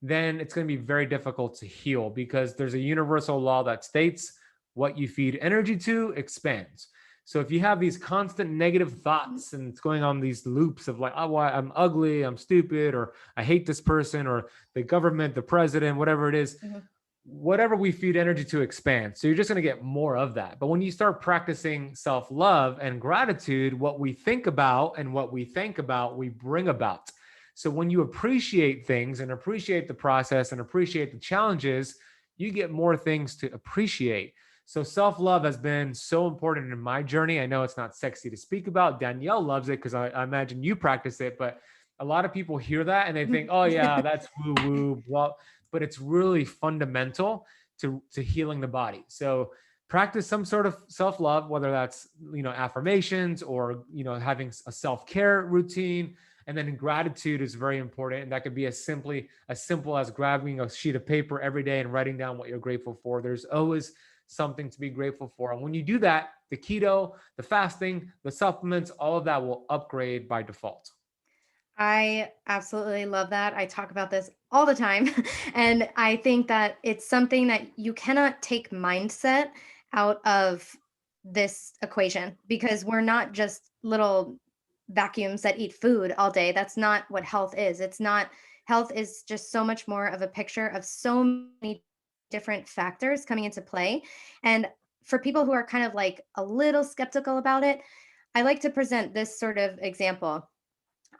then it's going to be very difficult to heal, because there's a universal law that states what you feed energy to expands. So if you have these constant negative thoughts and it's going on these loops of like, oh, I'm ugly, I'm stupid, or I hate this person, or the government, the president, whatever it is, Mm-hmm. whatever we feed energy to expands. So you're just going to get more of that. But when you start practicing self-love and gratitude, what we think about and what we think about, we bring about. So when you appreciate things and appreciate the process and appreciate the challenges, you get more things to appreciate. So self-love has been so important in my journey. I know it's not sexy to speak about. Danielle loves it because I imagine you practice it, but a lot of people hear that and they think, oh yeah, that's woo-woo, well, but it's really fundamental to healing the body. So practice some sort of self-love, whether that's, affirmations or, having a self-care routine. And then gratitude is very important. And that could be as simple as grabbing a sheet of paper every day and writing down what you're grateful for. There's always something to be grateful for. And when you do that, the keto, the fasting, the supplements, all of that will upgrade by default. I absolutely love that. I talk about this all the time. And I think that it's something that you cannot take mindset out of this equation, because we're not just little vacuums that eat food all day. That's not what health is. It's not, health is just so much more of a picture of so many different factors coming into play. And for people who are kind of like a little skeptical about it, I like to present this sort of example.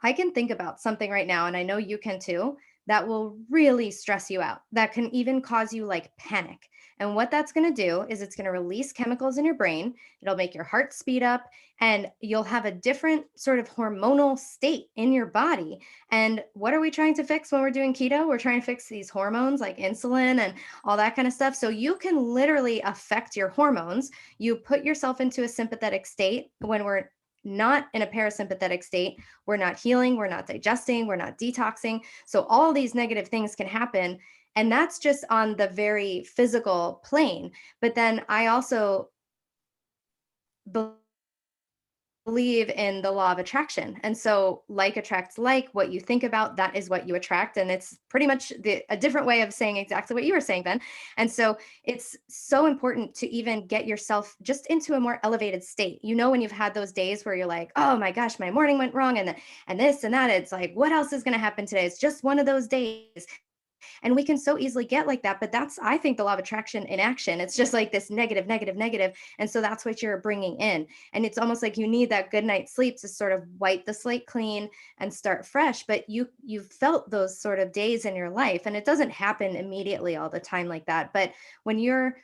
I can think about something right now, and I know you can too, that will really stress you out, that can even cause you like panic. And what that's going to do is it's going to release chemicals in your brain. It'll make your heart speed up, and you'll have a different sort of hormonal state in your body. And what are we trying to fix when we're doing keto? We're trying to fix these hormones like insulin and all that kind of stuff. So you can literally affect your hormones. You put yourself into a sympathetic state when we're not in a parasympathetic state. We're not healing, we're not digesting, we're not detoxing. So all these negative things can happen. And that's just on the very physical plane. But then I also believe in the law of attraction. And so like attracts like, what you think about, that is what you attract. And it's pretty much a different way of saying exactly what you were saying, Ben. And so it's so important to even get yourself just into a more elevated state. When you've had those days where you're like, oh my gosh, my morning went wrong, and this and that, it's like, what else is going to happen today? It's just one of those days. And we can so easily get like that. But that's, I think, the law of attraction in action. It's just like this negative, negative, negative. And so that's what you're bringing in. And it's almost like you need that good night's sleep to sort of wipe the slate clean and start fresh. But you've felt those sort of days in your life. And it doesn't happen immediately all the time like that. But when you're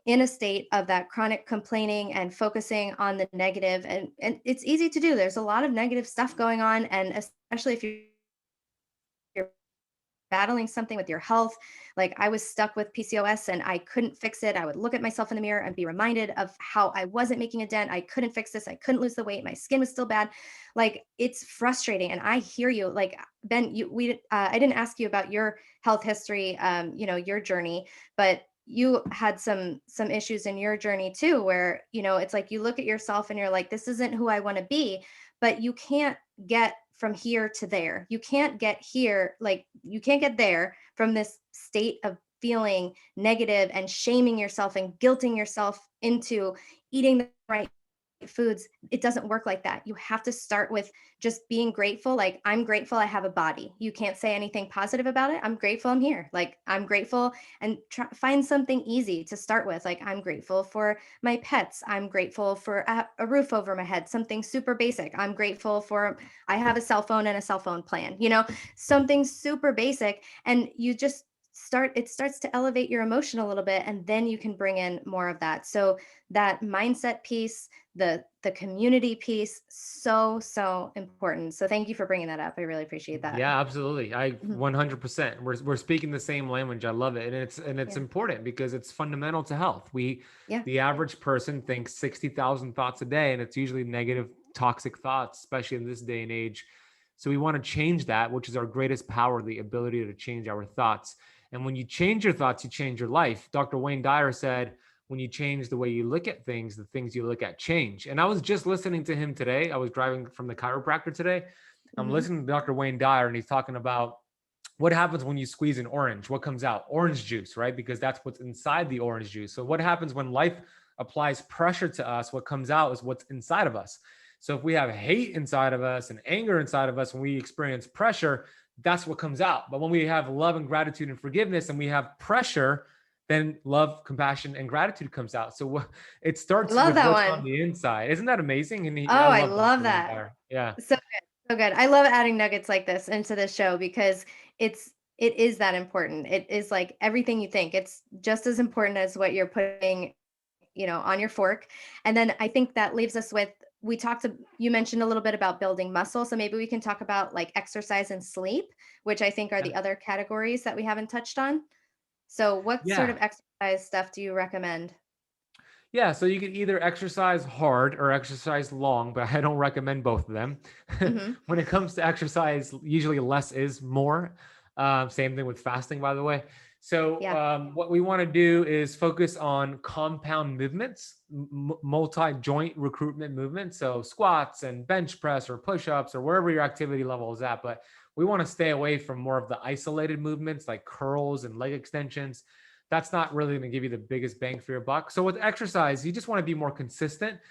in a state of that chronic complaining and focusing on the negative, and it's easy to do. There's a lot of negative stuff going on. And especially if you're battling something with your health, like I was stuck with PCOS and I couldn't fix it, I would look at myself in the mirror and be reminded of how I wasn't making a dent. I couldn't fix this. I couldn't lose the weight. My skin was still bad. Like it's frustrating. And I hear you. Like Ben, I didn't ask you about your health history, your journey, but you had some issues in your journey too, where, it's like you look at yourself and you're like, this isn't who I want to be, but you can't get from here to there. You can't get here, like you can't get there from this state of feeling negative and shaming yourself and guilting yourself into eating the right foods. It doesn't work like that. You have to start with just being grateful. Like, I'm grateful I have a body. You can't say anything positive about it. I'm grateful I'm here. Like, I'm grateful, and find something easy to start with. Like, I'm grateful for my pets. I'm grateful for a roof over my head, something super basic. I'm grateful for I have a cell phone and a cell phone plan, something super basic. And you just it starts to elevate your emotion a little bit, and then you can bring in more of that. So that mindset piece, the community piece, so important. So thank you for bringing that up. I really appreciate that. Yeah, absolutely. I Mhm. 100%. We're speaking the same language. I love it. And it's Yeah. important because it's fundamental to health. Yeah. The average person thinks 60,000 thoughts a day, and it's usually negative toxic thoughts, especially in this day and age. So we want to change that, which is our greatest power, the ability to change our thoughts. And when you change your thoughts, you change your life. Dr. Wayne Dyer said, when you change the way you look at things, the things you look at change. And I was just listening to him today. I was driving from the chiropractor today. I'm Hmm. listening to Dr. Wayne Dyer, and he's talking about what happens when you squeeze an orange. What comes out? Orange juice, right? Because that's what's inside the orange juice. So what happens when life applies pressure to us? What comes out is what's inside of us. So if we have hate inside of us and anger inside of us, when we experience pressure, that's what comes out. But when we have love and gratitude and forgiveness, and we have pressure, then love, compassion, and gratitude comes out. So it I starts love with that what's on one. the inside. Isn't that amazing? And Oh, I I love Dr. love Wayne that. Dyer. Yeah. So good. So good. I love adding nuggets like this into the show because it is that important. It is like everything you think. It's just as important as what you're putting, on your fork. And then I think that leaves us with you mentioned a little bit about building muscle. So maybe we can talk about like exercise and sleep, which I think are the other categories that we haven't touched on. So what sort Yeah. of exercise stuff do you recommend? Yeah, so you can either exercise hard or exercise long, but I don't recommend both of them. Hmm. When it comes to exercise, usually less is more. Same thing with fasting, by the way. So, Yeah. what we want to do is focus on compound movements, multi joint recruitment movements. So, squats and bench press or push ups or wherever your activity level is at. But we want to stay away from more of the isolated movements like curls and leg extensions. That's not really going to give you the biggest bang for your buck. So with exercise, you just want to be more consistent.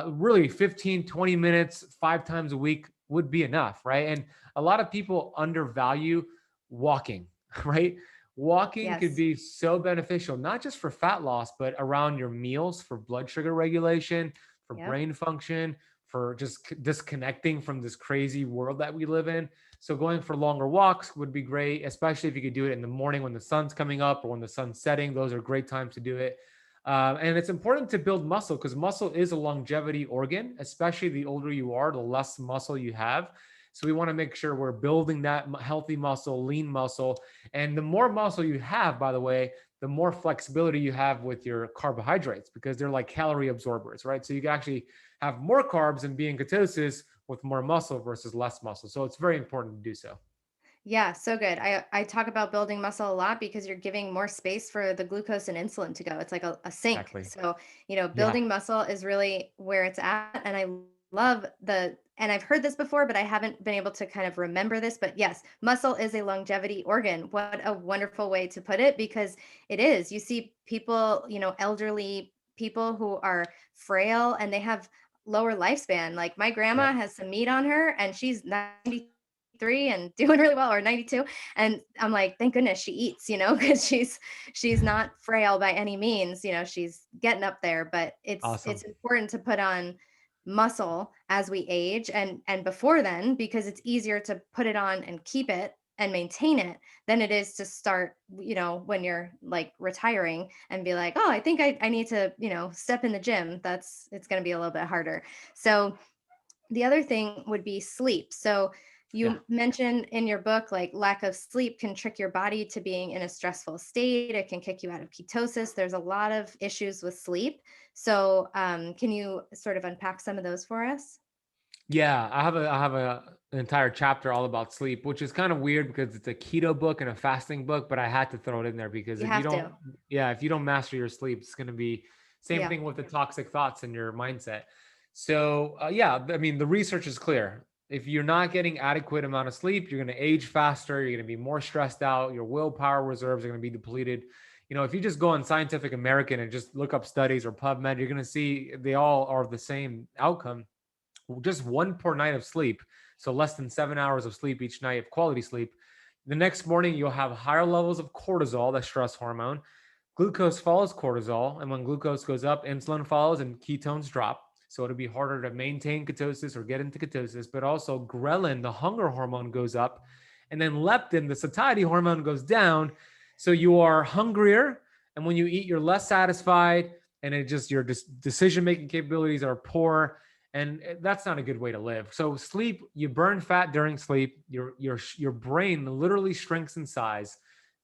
Really 15, 20 minutes, 5 times a week would be enough, right? And a lot of people undervalue walking, right? Walking could Yes. be so beneficial, not just for fat loss, but around your meals for blood sugar regulation, for Yep. brain function, for just disconnecting from this crazy world that we live in. So going for longer walks would be great, especially if you could do it in the morning when the sun's coming up or when the sun's setting. Those are great times to do it. And it's important to build muscle because muscle is a longevity organ, especially the older you are, the less muscle you have. So we want to make sure we're building that healthy muscle, lean muscle. And the more muscle you have, by the way, the more flexibility you have with your carbohydrates because they're like calorie absorbers, right? So you can actually have more carbs and be in ketosis with more muscle versus less muscle. So it's very important to do so. Yeah, so good. I talk about building muscle a lot because you're giving more space for the glucose and insulin to go. It's like a sink. Exactly. So, Yeah. building muscle is really where it's at. And I love and I've heard this before, but I haven't been able to kind of remember this. But yes, muscle is a longevity organ. What a wonderful way to put it, because it is. You see people, elderly people who are frail and they have lower lifespan. Like my grandma Yep. has some meat on her and she's 93 and doing really well, or 92, and I'm like, thank goodness she eats, because she's not frail by any means, she's getting up there, but it's Awesome. important to put on muscle as we age, and before then, because it's easier to put it on and keep it and maintain it than it is to start, when you're like retiring and be like, oh, I think I need to, step in the gym. It's going to be a little bit harder. So the other thing would be sleep. So Yeah. You mentioned in your book, like lack of sleep can trick your body to being in a stressful state. It can kick you out of ketosis. There's a lot of issues with sleep. So, can you sort of unpack some of those for us? Yeah, I have an entire chapter all about sleep, which is kind of weird because it's a keto book and a fasting book, but I had to throw it in there because You if you have don't, to. yeah, if you don't master your sleep, it's going to be same Yeah. thing with the toxic thoughts in your mindset. So, yeah, I mean, the research is clear. If you're not getting adequate amount of sleep, you're going to age faster, you're going to be more stressed out, your willpower reserves are going to be depleted. If you just go on Scientific American and just look up studies or PubMed, you're going to see they all are the same outcome, just one poor night of sleep, so less than 7 hours of sleep each night of quality sleep, the next morning you'll have higher levels of cortisol, the stress hormone. Glucose follows cortisol, and when glucose goes up, insulin follows and ketones drop. So it'll be harder to maintain ketosis or get into ketosis, but also ghrelin, the hunger hormone, goes up, and then leptin, the satiety hormone, goes down. So you are hungrier, and when you eat, you're less satisfied, and it just your decision making capabilities are poor, and that's not a good way to live. So sleep, you burn fat during sleep. Your brain literally shrinks in size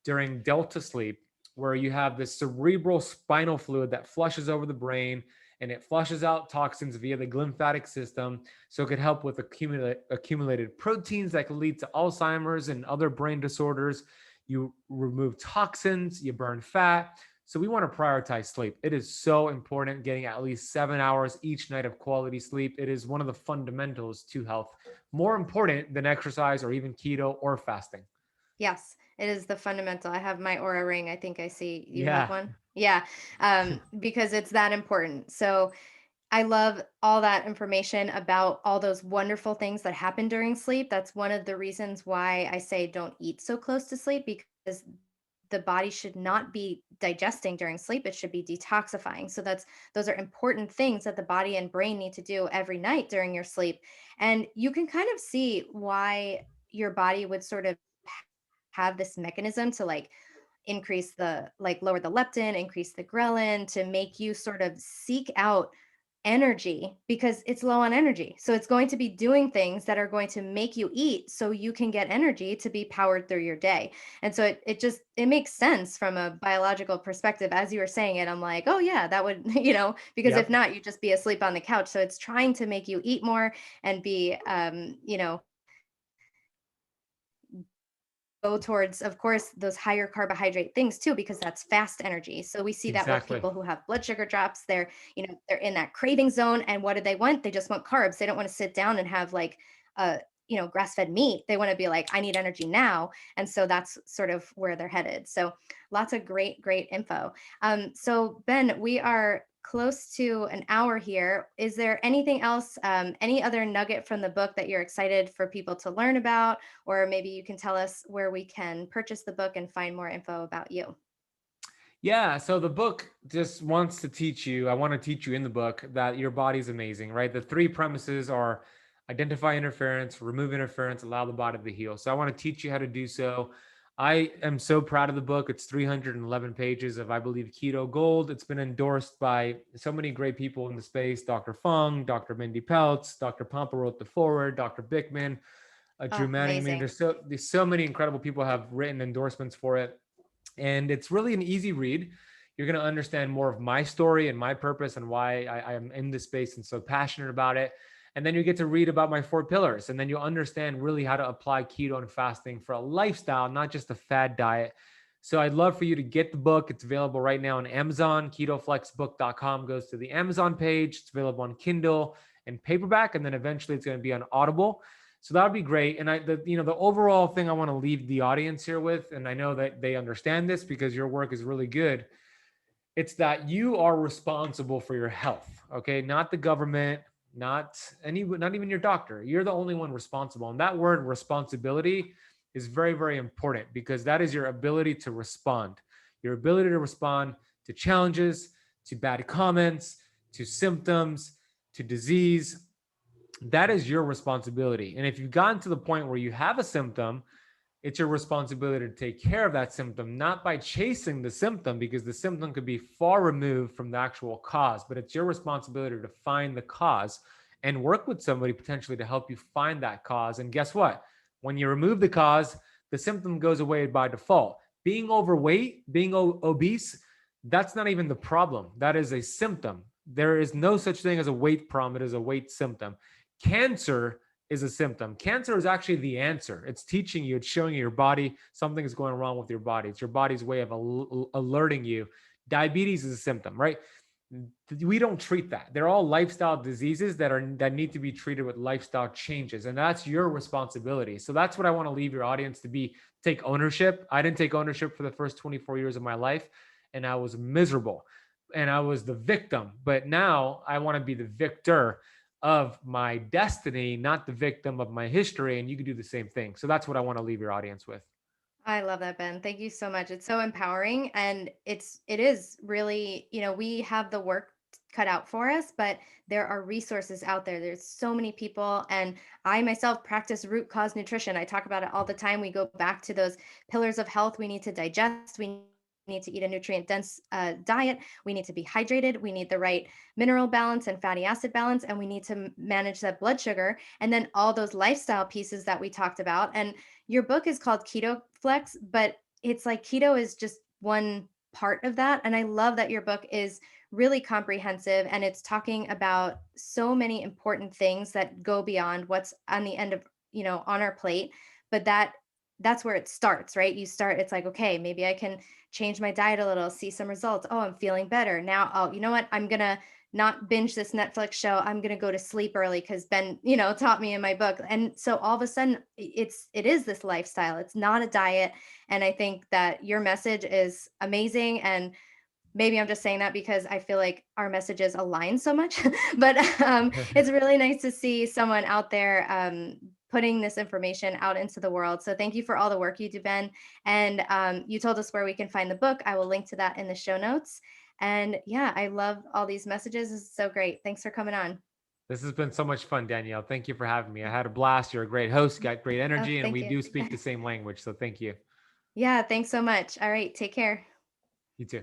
during delta sleep, where you have this cerebral spinal fluid that flushes over the brain and it flushes out toxins via the lymphatic system. So it could help with accumulated proteins that can lead to Alzheimer's and other brain disorders. You remove toxins, you burn fat. So we want to prioritize sleep. It is so important getting at least 7 hours each night of quality sleep. It is one of the fundamentals to health, more important than exercise or even keto or fasting. Yes, it is the fundamental. I have my Aura ring. I think I see you have Yeah, one. Yeah, because it's that important. So I love all that information about all those wonderful things that happen during sleep. That's one of the reasons why I say don't eat so close to sleep, because the body should not be digesting during sleep. It should be detoxifying. So those are important things that the body and brain need to do every night during your sleep. And you can kind of see why your body would sort of have this mechanism to like increase the like lower the leptin, increase the ghrelin to make you sort of seek out energy because it's low on energy. So it's going to be doing things that are going to make you eat so you can get energy to be powered through your day. And so it just it makes sense from a biological perspective. As you were saying it, I'm like, oh yeah, that would, because if yep, not, you'd just be asleep on the couch. So it's trying to make you eat more and be go towards, of course, those higher carbohydrate things too, because that's fast energy. So we see that with exactly. people who have blood sugar drops, they're in that craving zone. And what do they want? They just want carbs. They don't want to sit down and have like a, grass-fed meat. They want to be like, I need energy now. And so that's sort of where they're headed. So lots of great, great info. So Ben, we are close to an hour here. Is there anything else, any other nugget from the book that you're excited for people to learn about? Or maybe you can tell us where we can purchase the book and find more info about you. Yeah, so the book just wants to teach you, I want to teach you in the book that your body's amazing, right? The three premises are identify interference, remove interference, allow the body to heal. So I want to teach you how to do so. I am so proud of the book. It's 311 pages of, I believe, keto gold. It's been endorsed by so many great people in the space: Dr. Fung, Dr. Mindy Peltz, Dr. Pompa wrote the foreword, Dr. Bickman, Drew Oh, Manning. I mean, amazing. there's so many incredible people have written endorsements for it, and it's really an easy read. You're going to understand more of my story and my purpose and why I am in this space and so passionate about it. And then you get to read about my 4 pillars, and then you'll understand really how to apply keto and fasting for a lifestyle, not just a fad diet. So I'd love for you to get the book. It's available right now on Amazon. Ketoflexbook.com goes to the Amazon page. It's available on Kindle and paperback, and then eventually it's going to be on Audible. So that would be great. And the overall thing I want to leave the audience here with, and I know that they understand this because your work is really good. It's that you are responsible for your health. Okay. Not the government, not even your doctor. You're the only one responsible. And that word responsibility is very, very important because that is your ability to respond, your ability to respond to challenges, to bad comments, to symptoms, to disease. That is your responsibility. And if you've gotten to the point where you have a symptom, it's your responsibility to take care of that symptom, not by chasing the symptom, because the symptom could be far removed from the actual cause, but it's your responsibility to find the cause and work with somebody potentially to help you find that cause. And guess what? When you remove the cause, the symptom goes away by default. Being overweight, being obese, that's not even the problem. That is a symptom. There is no such thing as a weight problem. It is a weight symptom. Cancer is a symptom. Cancer is actually the answer. It's teaching you, it's showing you your body, something is going wrong with your body. It's your body's way of alerting you. Diabetes is a symptom, right? We don't treat that. They're all lifestyle diseases that need to be treated with lifestyle changes, and that's your responsibility. So that's what I want to leave your audience to be. Take ownership. I didn't take ownership for the first 24 years of my life, and I was miserable and I was the victim. But now I want to be the victor of my destiny, not the victim of my history, and you can do the same thing. So that's what I want to leave your audience with. I love that, Ben. Thank you so much. It's so empowering, and it is really, we have the work cut out for us, but there are resources out there. There's so many people, and I myself practice root cause nutrition. I talk about it all the time. We go back to those pillars of health. We need to digest. We need to eat a nutrient dense diet. We need to be hydrated. We need the right mineral balance and fatty acid balance, and we need to manage that blood sugar, and then all those lifestyle pieces that we talked about. And your book is called Keto Flex, but it's like keto is just one part of that. And I love that your book is really comprehensive, and it's talking about so many important things that go beyond what's on the end of, on our plate. But that's where it starts, right? You start, it's like, okay, maybe I can change my diet a little, see some results. Oh, I'm feeling better. Now, oh, you know what? I'm going to not binge this Netflix show. I'm going to go to sleep early because Ben, taught me in my book. And so all of a sudden it is this lifestyle. It's not a diet. And I think that your message is amazing. And maybe I'm just saying that because I feel like our messages align so much, but it's really nice to see someone out there putting this information out into the world. So thank you for all the work you do, Ben. And you told us where we can find the book. I will link to that in the show notes. And yeah, I love all these messages. This is so great. Thanks for coming on. This has been so much fun, Danielle. Thank you for having me. I had a blast. You're a great host, got great Oh, energy, and thank we you. do speak the same language. So thank you. Yeah, thanks so much. All right, take care. You too.